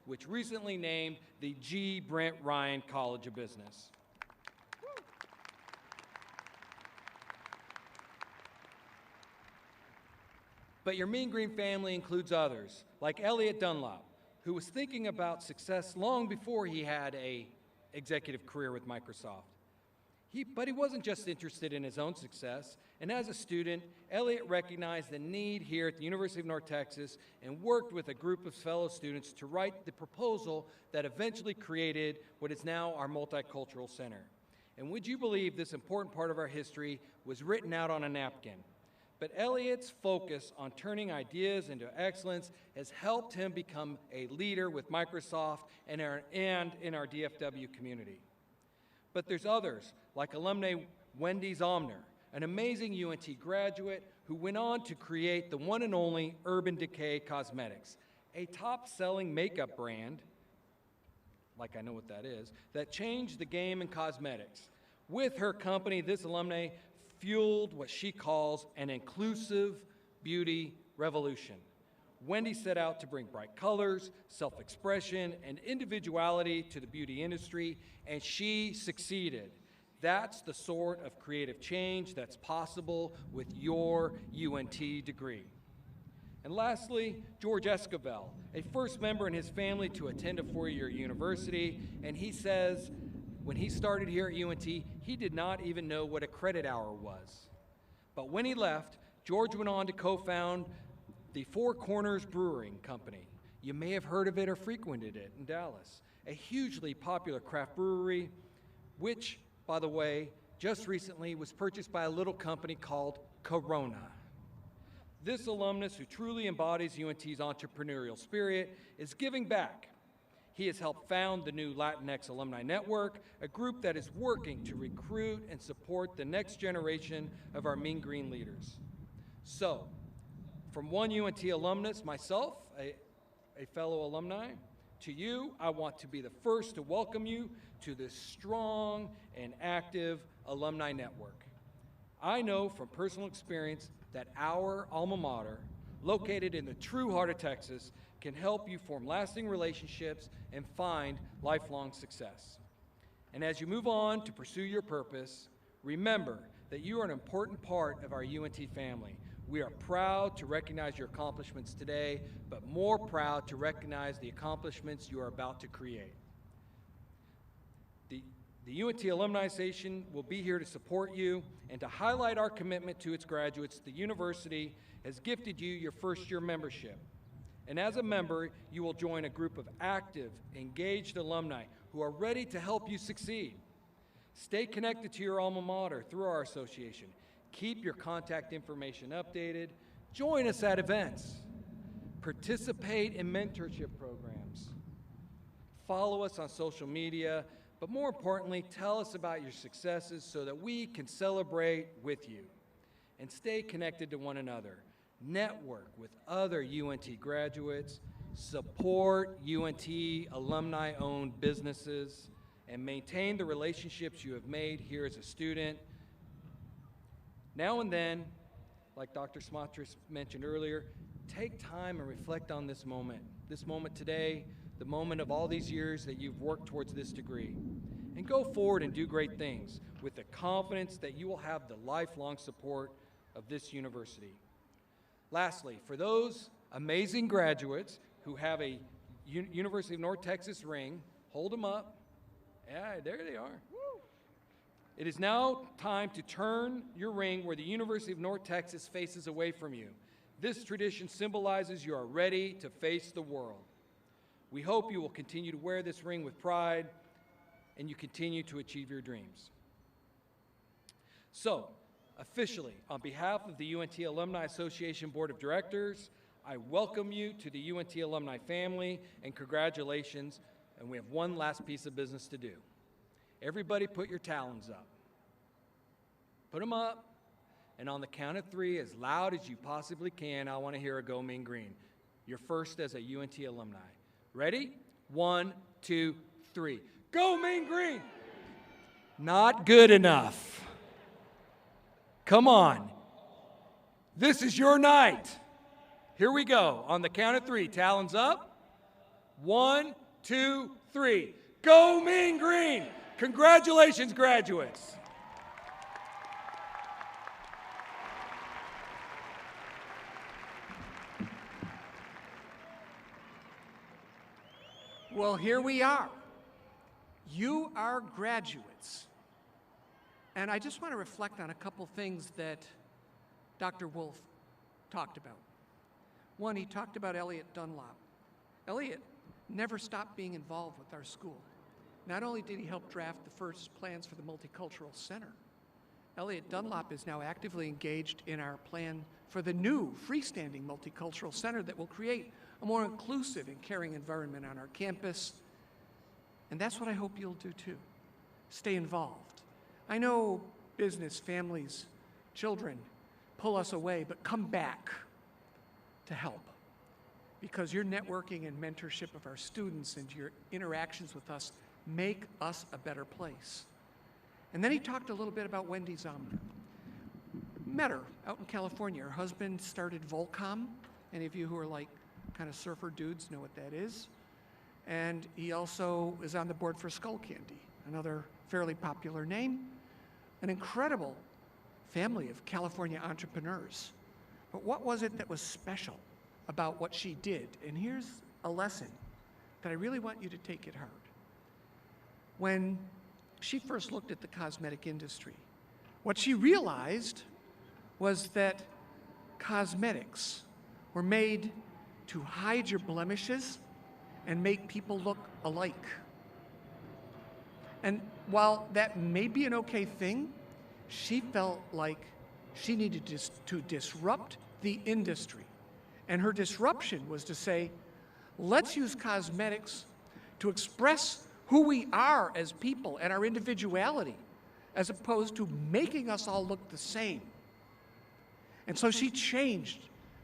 which recently named the G. Brent Ryan College of Business. But your Mean Green family includes others, like Elliot Dunlop, who was thinking about success long before he had an executive career with Microsoft. But he wasn't just interested in his own success, and as a student, Elliot recognized the need here at the University of North Texas and worked with a group of fellow students to write the proposal that eventually created what is now our Multicultural Center. And would you believe this important part of our history was written out on a napkin? But Elliot's focus on turning ideas into excellence has helped him become a leader with Microsoft and in our DFW community. But there's others, like alumni Wendy Zomner, an amazing UNT graduate who went on to create the one and only Urban Decay Cosmetics, a top-selling makeup brand, like I know what that is, that changed the game in cosmetics. With her company, this alumni fueled what she calls an inclusive beauty revolution. Wendy set out to bring bright colors, self-expression, and individuality to the beauty industry, and she succeeded. That's the sort of creative change that's possible with your UNT degree. And lastly, George Escovel, a first member in his family to attend a four-year university, and he says, when he started here at UNT, he did not even know what a credit hour was. But when he left, George went on to co-found the Four Corners Brewing Company. You may have heard of it or frequented it in Dallas, a hugely popular craft brewery, which, by the way, just recently was purchased by a little company called Corona. This alumnus, who truly embodies UNT's entrepreneurial spirit, is giving back. He has helped found the new Latinx Alumni Network, a group that is working to recruit and support the next generation of our Mean Green leaders. So, from one UNT alumnus, myself, a fellow alumni, to you, I want to be the first to welcome you to this strong and active alumni network. I know from personal experience that our alma mater, located in the true heart of Texas, can help you form lasting relationships and find lifelong success. And as you move on to pursue your purpose, remember that you are an important part of our UNT family. We are proud to recognize your accomplishments today, but more proud to recognize the accomplishments you are about to create. The UNT Alumni Association will be here to support you, and to highlight our commitment to its graduates, the university has gifted you your first-year membership. And as a member, you will join a group of active, engaged alumni who are ready to help you succeed. Stay connected to your alma mater through our association. Keep your contact information updated. Join us at events. Participate in mentorship programs. Follow us on social media, but more importantly, tell us about your successes so that we can celebrate with you. And stay connected to one another. Network with other UNT graduates, support UNT alumni-owned businesses, and maintain the relationships you have made here as a student. Now and then, like Dr. Smatras mentioned earlier, take time and reflect on this moment today, the moment of all these years that you've worked towards this degree. And go forward and do great things with the confidence that you will have the lifelong support of this university. Lastly, for those amazing graduates who have a University of North Texas ring, hold them up. Yeah, there they are. Woo. It is now time to turn your ring where the University of North Texas faces away from you. This tradition symbolizes you are ready to face the world. We hope you will continue to wear this ring with pride and you continue to achieve your dreams. So, officially, on behalf of the UNT Alumni Association Board of Directors, I welcome you to the UNT alumni family and congratulations and we have one last piece of business to do. Everybody put your talons up. Put them up, and on the count of 3, as loud as you possibly can, I want to hear a Go Mean Green. Your first as a UNT alumni. Ready? 1, 2, 3. Go Mean Green! Not good enough. Come on. This is your night. Here we go. On the count of 3, talons up. 1, 2, 3. Go Mean Green! Congratulations, graduates. Well, here we are. You are graduates. And I just want to reflect on a couple things that Dr. Wolf talked about. One, he talked about Elliott Dunlop. Elliott never stopped being involved with our school. Not only did he help draft the first plans for the Multicultural Center, Elliott Dunlop is now actively engaged in our plan for the new freestanding Multicultural Center that will create a more inclusive and caring environment on our campus. And that's what I hope you'll do too. Stay involved. I know business, families, children pull us away, but come back to help. Because your networking and mentorship of our students and your interactions with us make us a better place. And then he talked a little bit about Wendy Zomner. Met her out in California. Her husband started Volcom. Any of you who are like kind of surfer dudes know what that is. And he also is on the board for Skullcandy, another fairly popular name. An incredible family of California entrepreneurs. But what was it that was special about what she did? And here's a lesson that I really want you to take at heart. When she first looked at the cosmetic industry, what she realized was that cosmetics were made to hide your blemishes and make people look alike. And while that may be an okay thing, she felt like she needed to disrupt the industry. And her disruption was to say, let's use cosmetics to express who we are as people and our individuality, as opposed to making us all look the same. And so she changed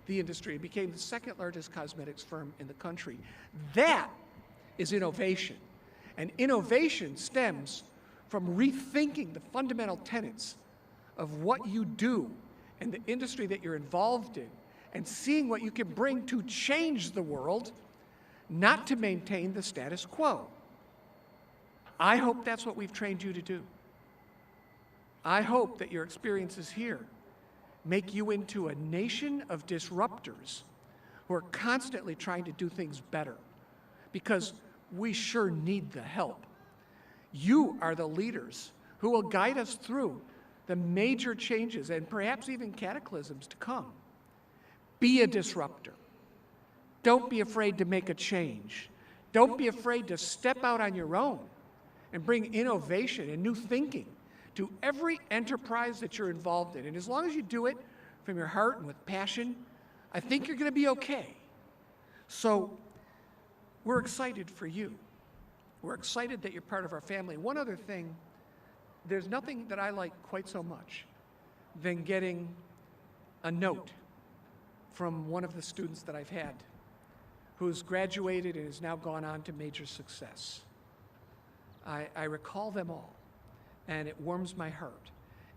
the industry and became the second largest cosmetics firm in the country. That is innovation. And innovation stems from rethinking the fundamental tenets of what you do and the industry that you're involved in, and seeing what you can bring to change the world, not to maintain the status quo. I hope that's what we've trained you to do. I hope that your experiences here make you into a nation of disruptors who are constantly trying to do things better, because we sure need the help. You are the leaders who will guide us through the major changes and perhaps even cataclysms to come. Be a disruptor. Don't be afraid to make a change. Don't be afraid to step out on your own and bring innovation and new thinking to every enterprise that you're involved in. And as long as you do it from your heart and with passion, I think you're going to be okay. So we're excited for you. We're excited that you're part of our family. One other thing, there's nothing that I like quite so much than getting a note from one of the students that I've had who's graduated and has now gone on to major success. I recall them all, and it warms my heart.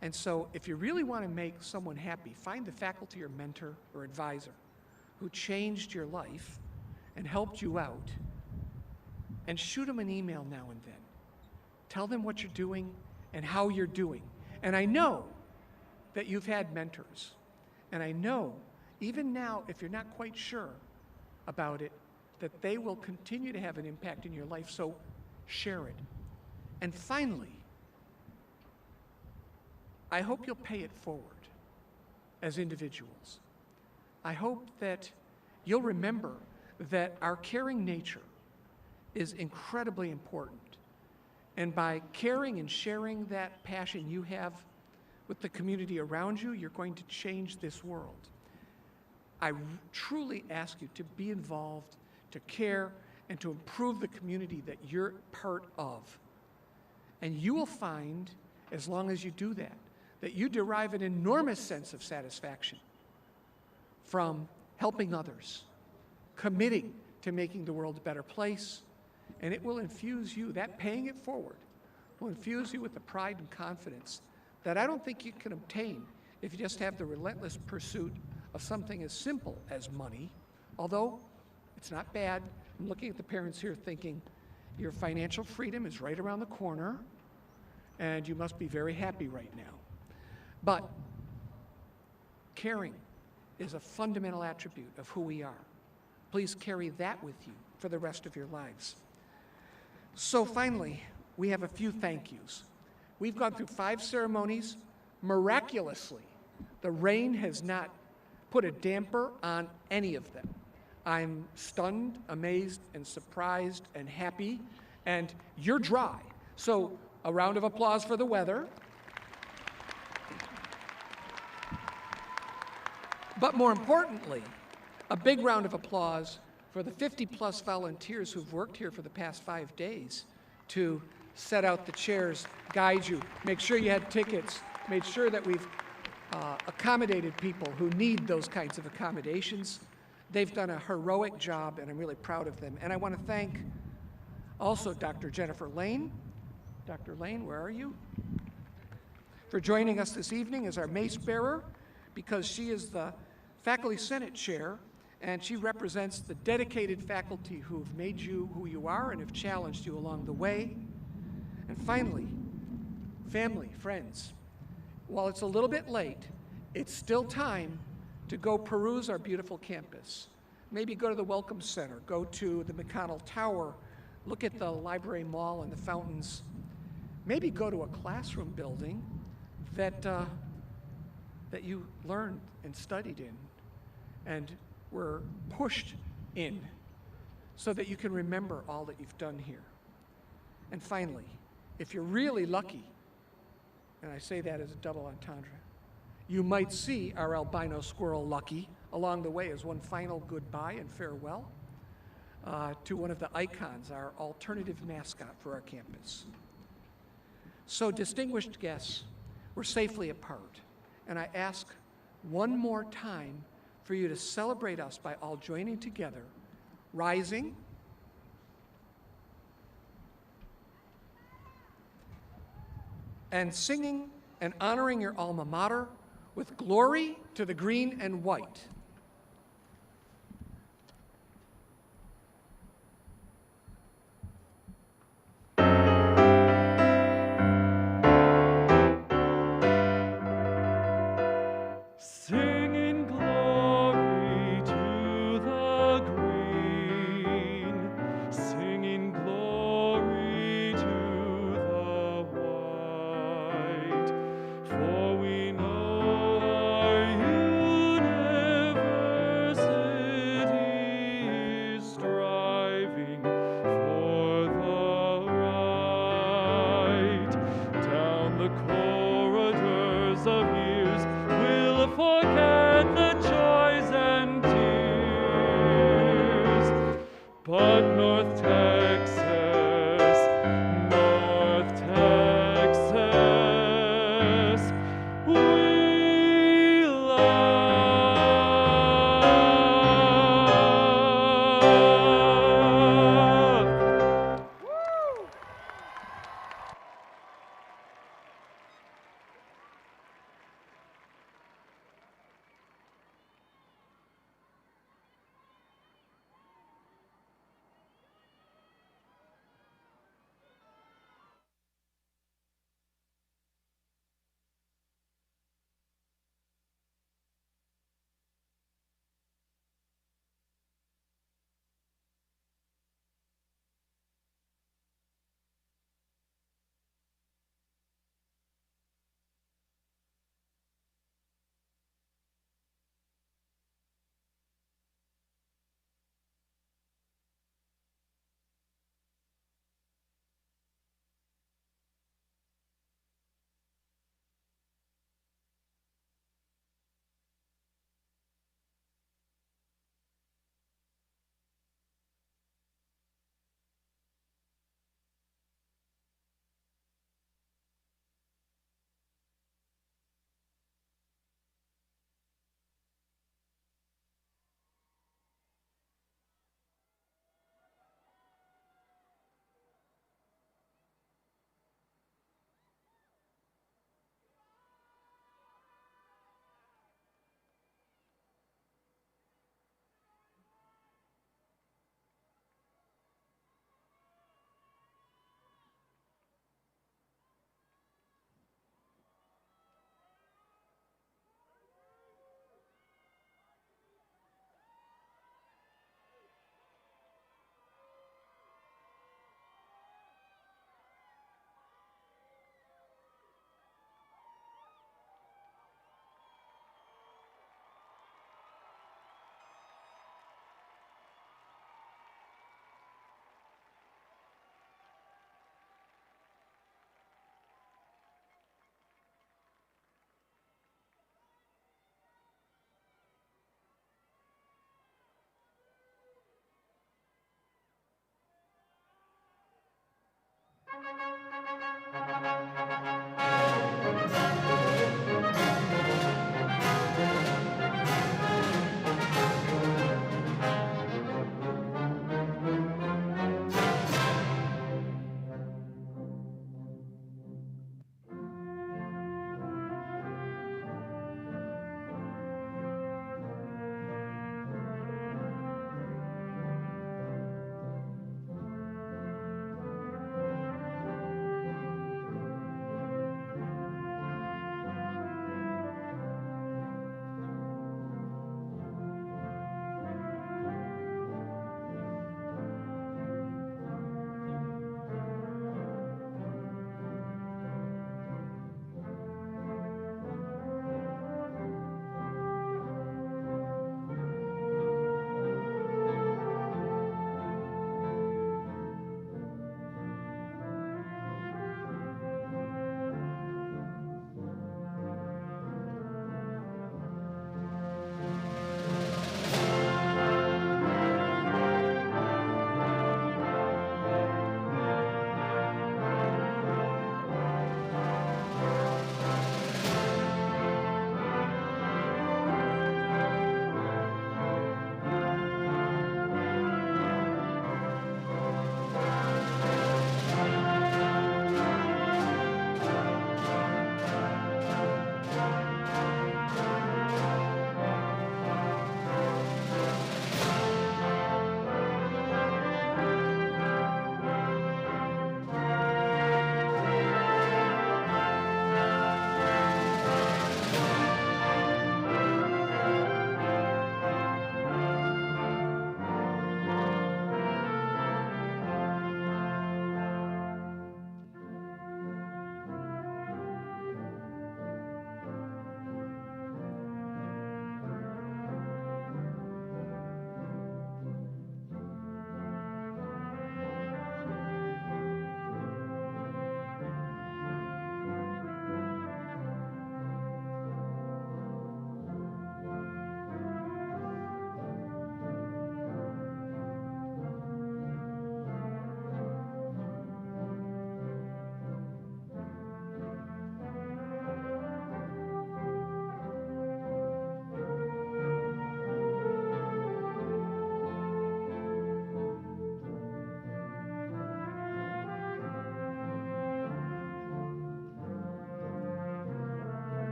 And so if you really want to make someone happy, find the faculty or mentor or advisor who changed your life and helped you out, and shoot them an email now and then. Tell them what you're doing and how you're doing. And I know that you've had mentors, and I know even now, if you're not quite sure about it, that they will continue to have an impact in your life, so share it. And finally, I hope you'll pay it forward as individuals. I hope that you'll remember that our caring nature is incredibly important. And by caring and sharing that passion you have with the community around you, you're going to change this world. I truly ask you to be involved, to care, and to improve the community that you're part of. And you will find, as long as you do that, that you derive an enormous sense of satisfaction from helping others, committing to making the world a better place, and it will infuse you, that paying it forward, will infuse you with the pride and confidence that I don't think you can obtain if you just have the relentless pursuit of something as simple as money, although it's not bad. I'm looking at the parents here thinking, your financial freedom is right around the corner, and you must be very happy right now. But caring is a fundamental attribute of who we are. Please carry that with you for the rest of your lives. So finally, we have a few thank yous. We've gone through 5 ceremonies. Miraculously, the rain has not put a damper on any of them. I'm stunned, amazed, and surprised and happy, and you're dry. So a round of applause for the weather. But more importantly, a big round of applause for the 50-plus volunteers who've worked here for the past 5 days to set out the chairs, guide you, make sure you had tickets, made sure that we've accommodated people who need those kinds of accommodations. They've done a heroic job, and I'm really proud of them. And I want to thank also Dr. Jennifer Lane. Dr. Lane, where are you? For joining us this evening as our mace bearer, because she is the Faculty Senate Chair, and she represents the dedicated faculty who have made you who you are and have challenged you along the way. And finally, family, friends, while it's a little bit late, it's still time to go peruse our beautiful campus. Maybe go to the Welcome Center, go to the McConnell Tower, look at the Library Mall and the fountains. Maybe go to a classroom building that you learned and studied in and were pushed in so that you can remember all that you've done here. And finally, if you're really lucky, and I say that as a double entendre, you might see our albino squirrel Lucky along the way as one final goodbye and farewell to one of the icons, our alternative mascot for our campus. So, distinguished guests, we're safely apart, and I ask one more time for you to celebrate us by all joining together, rising, and singing and honoring your alma mater with glory to the green and white. Singing glory to the green, singing glory to the white, for we know our university is striving for the right. Down the corridors of years we'll forget the joys and tears, but North Texas, we love.